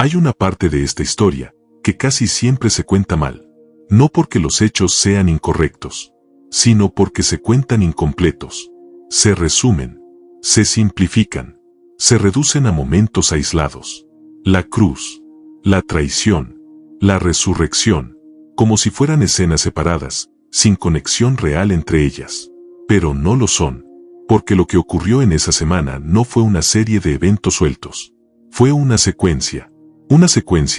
Hay una parte de esta historia que casi siempre se cuenta mal, no porque los hechos sean incorrectos, sino porque se cuentan incompletos, se resumen, se simplifican, se reducen a momentos aislados. La cruz, la traición, la resurrección, como si fueran escenas separadas, sin conexión real entre ellas. Pero no lo son, porque lo que ocurrió en esa semana no fue una serie de eventos sueltos. Fue una secuencia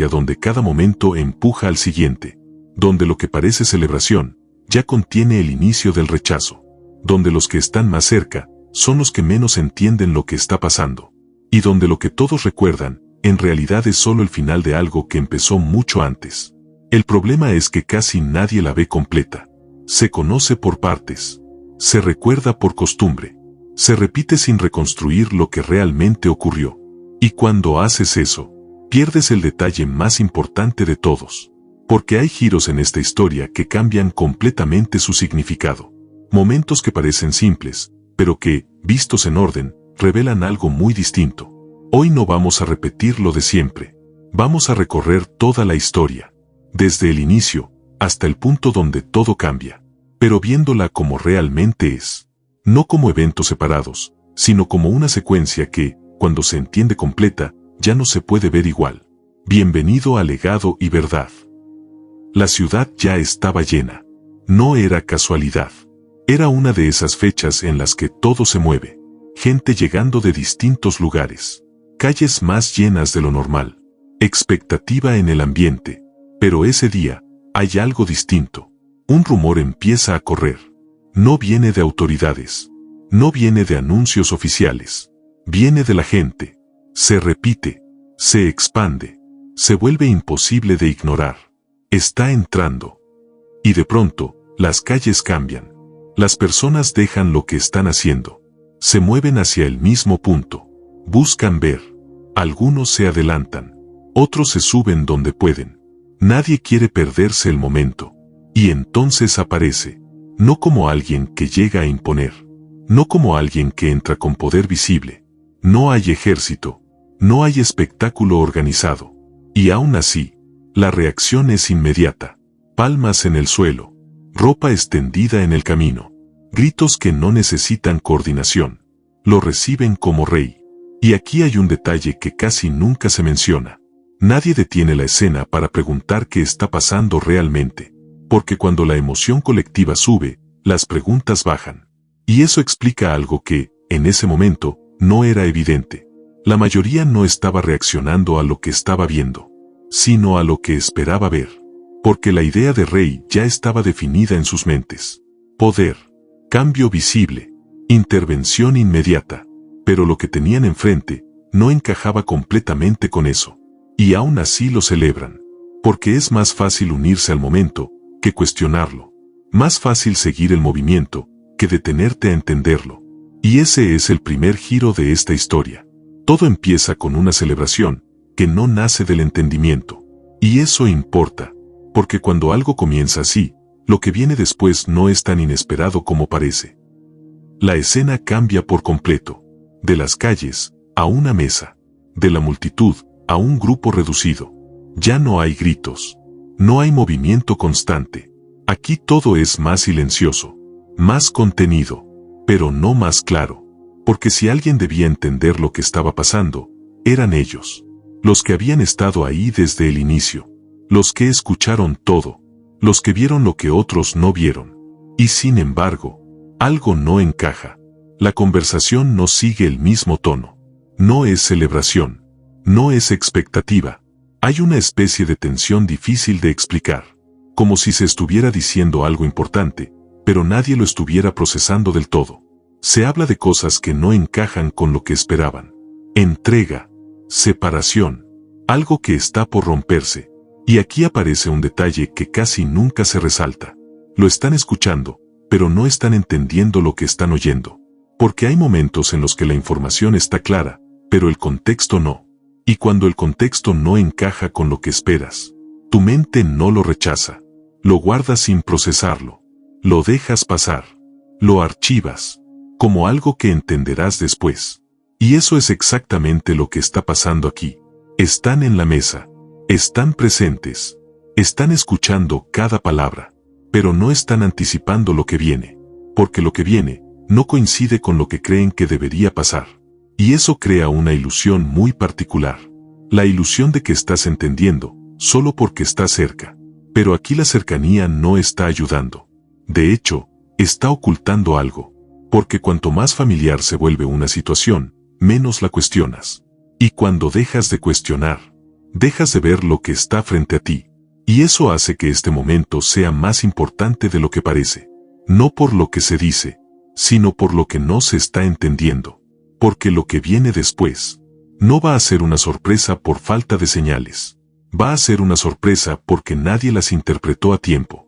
donde cada momento empuja al siguiente, donde lo que parece celebración ya contiene el inicio del rechazo, donde los que están más cerca son los que menos entienden lo que está pasando, y donde lo que todos recuerdan en realidad es solo el final de algo que empezó mucho antes. El problema es que casi nadie la ve completa. Se conoce por partes, se recuerda por costumbre, se repite sin reconstruir lo que realmente ocurrió. Y cuando haces eso, pierdes el detalle más importante de todos, porque hay giros en esta historia que cambian completamente su significado. Momentos que parecen simples, pero que, vistos en orden, revelan algo muy distinto. Hoy no vamos a repetir lo de siempre, vamos a recorrer toda la historia, desde el inicio hasta el punto donde todo cambia, pero viéndola como realmente es, no como eventos separados, sino como una secuencia que, cuando se entiende completa, ya no se puede ver igual. Bienvenido a Legado y Verdad. La ciudad ya estaba llena. No era casualidad. Era una de esas fechas en las que todo se mueve. Gente llegando de distintos lugares. Calles más llenas de lo normal. Expectativa en el ambiente. Pero ese día, hay algo distinto. Un rumor empieza a correr. No viene de autoridades. No viene de anuncios oficiales. Viene de la gente. Se repite. Se expande. Se vuelve imposible de ignorar. Está entrando. Y de pronto, las calles cambian. Las personas dejan lo que están haciendo. Se mueven hacia el mismo punto. Buscan ver. Algunos se adelantan. Otros se suben donde pueden. Nadie quiere perderse el momento. Y entonces aparece. No como alguien que llega a imponer. No como alguien que entra con poder visible. No hay ejército. No hay espectáculo organizado. Y aún así, la reacción es inmediata. Palmas en el suelo. Ropa extendida en el camino. Gritos que no necesitan coordinación. Lo reciben como rey. Y aquí hay un detalle que casi nunca se menciona. Nadie detiene la escena para preguntar qué está pasando realmente. Porque cuando la emoción colectiva sube, las preguntas bajan. Y eso explica algo que, en ese momento, no era evidente. La mayoría no estaba reaccionando a lo que estaba viendo, sino a lo que esperaba ver. Porque la idea de rey ya estaba definida en sus mentes. Poder, cambio visible, intervención inmediata. Pero lo que tenían enfrente no encajaba completamente con eso. Y aún así lo celebran. Porque es más fácil unirse al momento que cuestionarlo. Más fácil seguir el movimiento que detenerte a entenderlo. Y ese es el primer giro de esta historia. Todo empieza con una celebración que no nace del entendimiento. Y eso importa, porque cuando algo comienza así, lo que viene después no es tan inesperado como parece. La escena cambia por completo. De las calles a una mesa. De la multitud a un grupo reducido. Ya no hay gritos. No hay movimiento constante. Aquí todo es más silencioso. Más contenido. Pero no más claro. Porque si alguien debía entender lo que estaba pasando, eran ellos. Los que habían estado ahí desde el inicio. Los que escucharon todo. Los que vieron lo que otros no vieron. Y sin embargo, algo no encaja. La conversación no sigue el mismo tono. No es celebración. No es expectativa. Hay una especie de tensión difícil de explicar. Como si se estuviera diciendo algo importante, pero nadie lo estuviera procesando del todo. Se habla de cosas que no encajan con lo que esperaban. Entrega. Separación. Algo que está por romperse. Y aquí aparece un detalle que casi nunca se resalta. Lo están escuchando, pero no están entendiendo lo que están oyendo. Porque hay momentos en los que la información está clara, pero el contexto no. Y cuando el contexto no encaja con lo que esperas, tu mente no lo rechaza. Lo guardas sin procesarlo. Lo dejas pasar. Lo archivas. Como algo que entenderás después. Y eso es exactamente lo que está pasando aquí. Están en la mesa. Están presentes. Están escuchando cada palabra. Pero no están anticipando lo que viene. Porque lo que viene no coincide con lo que creen que debería pasar. Y eso crea una ilusión muy particular. La ilusión de que estás entendiendo, solo porque estás cerca. Pero aquí la cercanía no está ayudando. De hecho, está ocultando algo. Porque cuanto más familiar se vuelve una situación, menos la cuestionas. Y cuando dejas de cuestionar, dejas de ver lo que está frente a ti. Y eso hace que este momento sea más importante de lo que parece. No por lo que se dice, sino por lo que no se está entendiendo. Porque lo que viene después no va a ser una sorpresa por falta de señales. Va a ser una sorpresa porque nadie las interpretó a tiempo.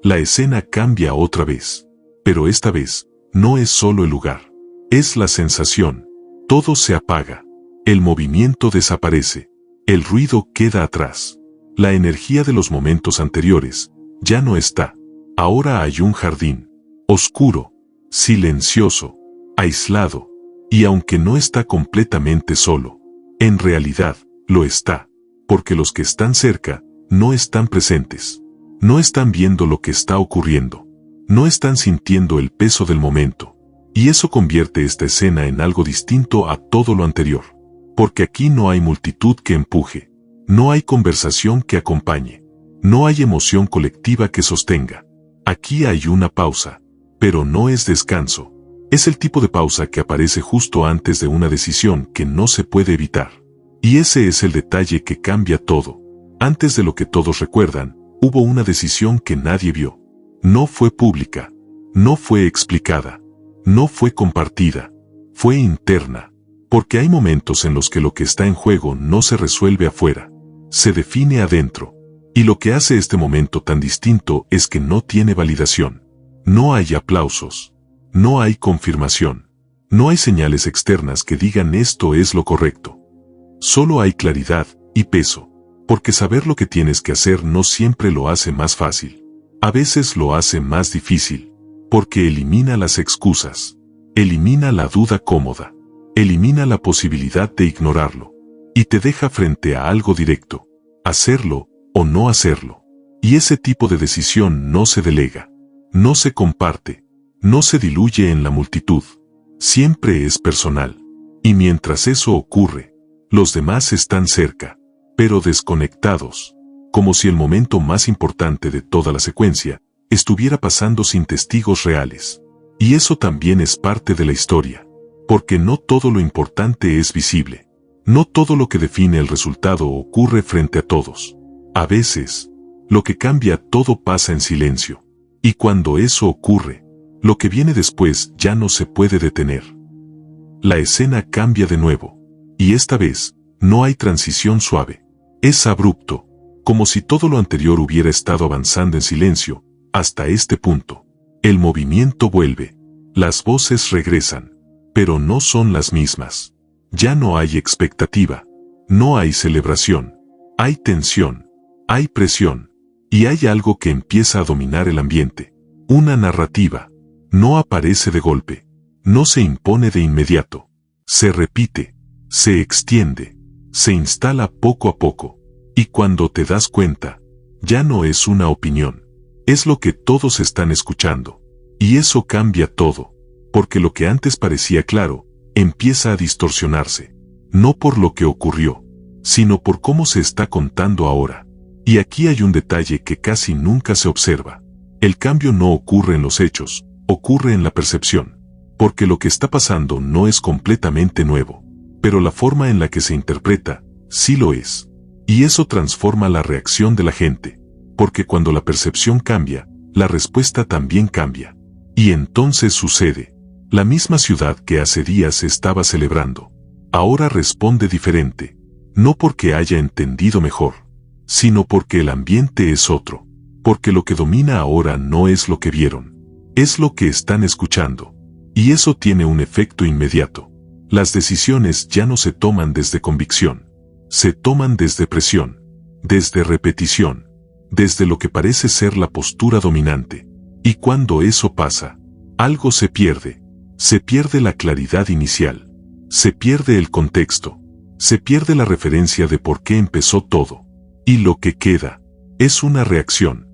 La escena cambia otra vez. Pero esta vez, no es solo el lugar. Es la sensación. Todo se apaga. El movimiento desaparece. El ruido queda atrás. La energía de los momentos anteriores ya no está. Ahora hay un jardín. Oscuro. Silencioso. Aislado. Y aunque no está completamente solo, en realidad, lo está. Porque los que están cerca, no están presentes. No están viendo lo que está ocurriendo. No están sintiendo el peso del momento. Y eso convierte esta escena en algo distinto a todo lo anterior. Porque aquí no hay multitud que empuje. No hay conversación que acompañe. No hay emoción colectiva que sostenga. Aquí hay una pausa. Pero no es descanso. Es el tipo de pausa que aparece justo antes de una decisión que no se puede evitar. Y ese es el detalle que cambia todo. Antes de lo que todos recuerdan, hubo una decisión que nadie vio. No fue pública. No fue explicada. No fue compartida. Fue interna. Porque hay momentos en los que lo que está en juego no se resuelve afuera. Se define adentro. Y lo que hace este momento tan distinto es que no tiene validación. No hay aplausos. No hay confirmación. No hay señales externas que digan esto es lo correcto. Solo hay claridad y peso. Porque saber lo que tienes que hacer no siempre lo hace más fácil. A veces lo hace más difícil. Porque elimina las excusas. Elimina la duda cómoda. Elimina la posibilidad de ignorarlo. Y te deja frente a algo directo. Hacerlo o no hacerlo. Y ese tipo de decisión no se delega. No se comparte. No se diluye en la multitud. Siempre es personal. Y mientras eso ocurre, los demás están cerca, pero desconectados. Como si el momento más importante de toda la secuencia estuviera pasando sin testigos reales. Y eso también es parte de la historia. Porque no todo lo importante es visible. No todo lo que define el resultado ocurre frente a todos. A veces, lo que cambia todo pasa en silencio. Y cuando eso ocurre, lo que viene después ya no se puede detener. La escena cambia de nuevo. Y esta vez, no hay transición suave. Es abrupto, como si todo lo anterior hubiera estado avanzando en silencio, hasta este punto. El movimiento vuelve. Las voces regresan. Pero no son las mismas. Ya no hay expectativa. No hay celebración. Hay tensión. Hay presión. Y hay algo que empieza a dominar el ambiente. Una narrativa. No aparece de golpe. No se impone de inmediato. Se repite. Se extiende. Se instala poco a poco. Y cuando te das cuenta, ya no es una opinión. Es lo que todos están escuchando. Y eso cambia todo. Porque lo que antes parecía claro, empieza a distorsionarse. No por lo que ocurrió, sino por cómo se está contando ahora. Y aquí hay un detalle que casi nunca se observa. El cambio no ocurre en los hechos, ocurre en la percepción. Porque lo que está pasando no es completamente nuevo. Pero la forma en la que se interpreta, sí lo es. Y eso transforma la reacción de la gente. Porque cuando la percepción cambia, la respuesta también cambia. Y entonces sucede. La misma ciudad que hace días estaba celebrando, ahora responde diferente, no porque haya entendido mejor, sino porque el ambiente es otro, porque lo que domina ahora no es lo que vieron, es lo que están escuchando, y eso tiene un efecto inmediato. Las decisiones ya no se toman desde convicción, se toman desde presión, desde repetición, desde lo que parece ser la postura dominante, y cuando eso pasa, algo se pierde. Se pierde la claridad inicial. Se pierde el contexto. Se pierde la referencia de por qué empezó todo. Y lo que queda es una reacción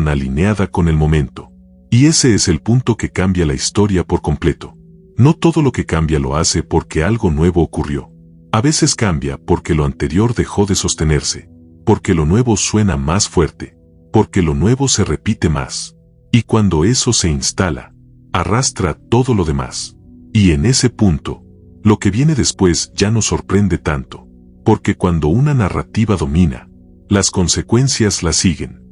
alineada con el momento. Y ese es el punto que cambia la historia por completo. No todo lo que cambia lo hace porque algo nuevo ocurrió. A veces cambia porque lo anterior dejó de sostenerse, porque lo nuevo suena más fuerte, porque lo nuevo se repite más. Y cuando eso se instala, arrastra todo lo demás. Y en ese punto, lo que viene después ya no sorprende tanto, porque cuando una narrativa domina, las consecuencias la siguen.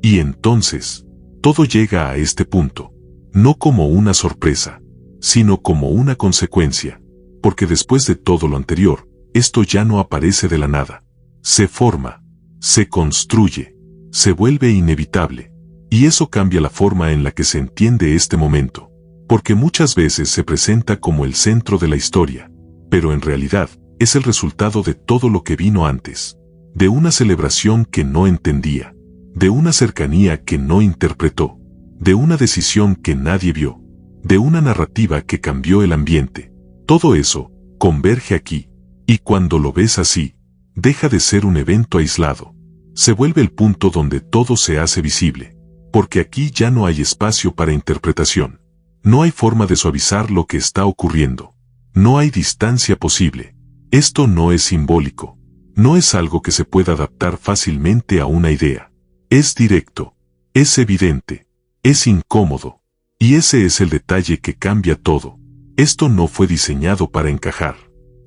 Y entonces, todo llega a este punto, no como una sorpresa, sino como una consecuencia, porque después de todo lo anterior, esto ya no aparece de la nada. Se forma, se construye, se vuelve inevitable, y eso cambia la forma en la que se entiende este momento, porque muchas veces se presenta como el centro de la historia, pero en realidad es el resultado de todo lo que vino antes, de una celebración que no entendía, de una cercanía que no interpretó, de una decisión que nadie vio, de una narrativa que cambió el ambiente. Todo eso converge aquí, y cuando lo ves así, deja de ser un evento aislado. Se vuelve el punto donde todo se hace visible, porque aquí ya no hay espacio para interpretación. No hay forma de suavizar lo que está ocurriendo. No hay distancia posible. Esto no es simbólico. No es algo que se pueda adaptar fácilmente a una idea. Es directo, es evidente, es incómodo. Y ese es el detalle que cambia todo. Esto no fue diseñado para encajar.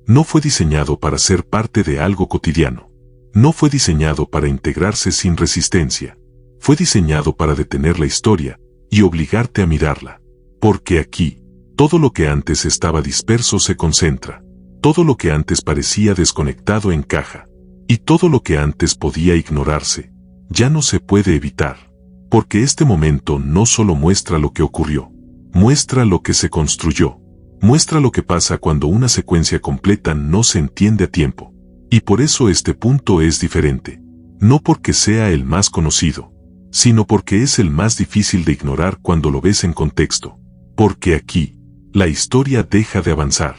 No fue diseñado para ser parte de algo cotidiano. No fue diseñado para integrarse sin resistencia. Fue diseñado para detener la historia y obligarte a mirarla. Porque aquí, todo lo que antes estaba disperso se concentra. Todo lo que antes parecía desconectado encaja. Y todo lo que antes podía ignorarse, ya no se puede evitar. Porque este momento no solo muestra lo que ocurrió, muestra lo que se construyó. Muestra lo que pasa cuando una secuencia completa no se entiende a tiempo. Y por eso este punto es diferente. No porque sea el más conocido, sino porque es el más difícil de ignorar cuando lo ves en contexto. Porque aquí, la historia deja de avanzar,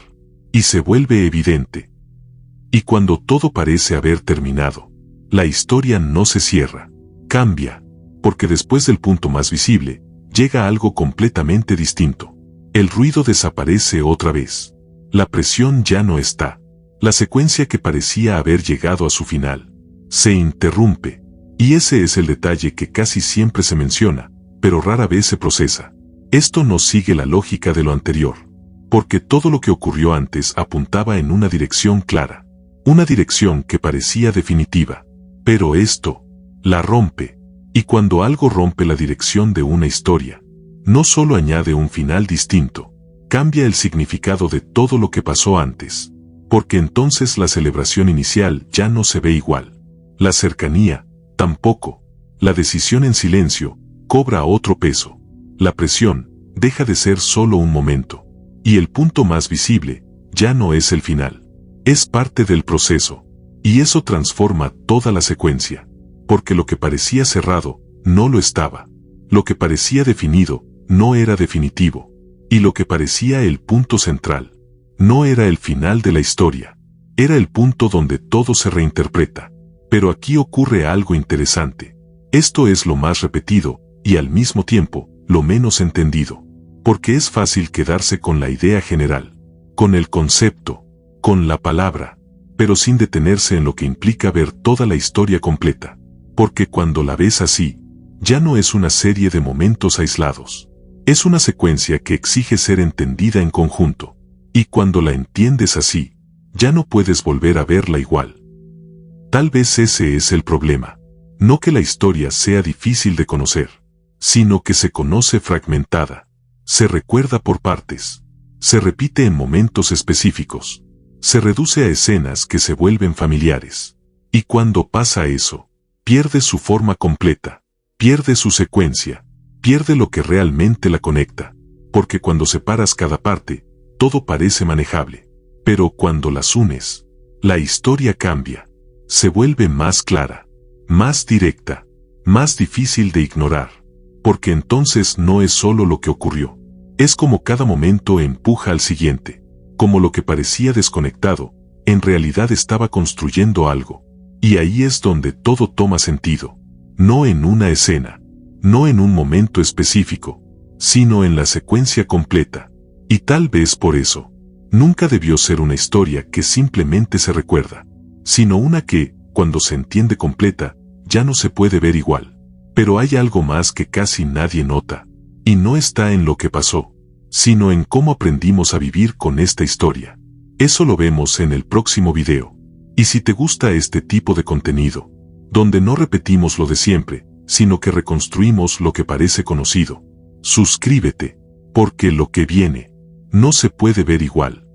y se vuelve evidente. Y cuando todo parece haber terminado, la historia no se cierra, cambia, porque después del punto más visible, llega algo completamente distinto. El ruido desaparece otra vez. La presión ya no está. La secuencia que parecía haber llegado a su final se interrumpe. Y ese es el detalle que casi siempre se menciona, pero rara vez se procesa. Esto no sigue la lógica de lo anterior, porque todo lo que ocurrió antes apuntaba en una dirección clara, una dirección que parecía definitiva. Pero esto la rompe. Y cuando algo rompe la dirección de una historia, no solo añade un final distinto, cambia el significado de todo lo que pasó antes, porque entonces la celebración inicial ya no se ve igual. La cercanía, tampoco. La decisión en silencio, cobra otro peso. La presión, deja de ser solo un momento. Y el punto más visible, ya no es el final. Es parte del proceso. Y eso transforma toda la secuencia. Porque lo que parecía cerrado, no lo estaba. Lo que parecía definido, no era definitivo, y lo que parecía el punto central, no era el final de la historia, era el punto donde todo se reinterpreta. Pero aquí ocurre algo interesante. Esto es lo más repetido, y al mismo tiempo, lo menos entendido, porque es fácil quedarse con la idea general, con el concepto, con la palabra, pero sin detenerse en lo que implica ver toda la historia completa, porque cuando la ves así, ya no es una serie de momentos aislados. Es una secuencia que exige ser entendida en conjunto, y cuando la entiendes así, ya no puedes volver a verla igual. Tal vez ese es el problema. No que la historia sea difícil de conocer, sino que se conoce fragmentada, se recuerda por partes, se repite en momentos específicos, se reduce a escenas que se vuelven familiares. Y cuando pasa eso, pierde su forma completa, pierde su secuencia, pierde lo que realmente la conecta, porque cuando separas cada parte, todo parece manejable. Pero cuando las unes, la historia cambia, se vuelve más clara, más directa, más difícil de ignorar, porque entonces no es solo lo que ocurrió, es como cada momento empuja al siguiente, como lo que parecía desconectado, en realidad estaba construyendo algo. Y ahí es donde todo toma sentido. No en una escena, no en un momento específico, sino en la secuencia completa. Y tal vez por eso, nunca debió ser una historia que simplemente se recuerda, sino una que, cuando se entiende completa, ya no se puede ver igual. Pero hay algo más que casi nadie nota, y no está en lo que pasó, sino en cómo aprendimos a vivir con esta historia. Eso lo vemos en el próximo video. Y si te gusta este tipo de contenido, donde no repetimos lo de siempre, sino que reconstruimos lo que parece conocido, suscríbete, porque lo que viene no se puede ver igual.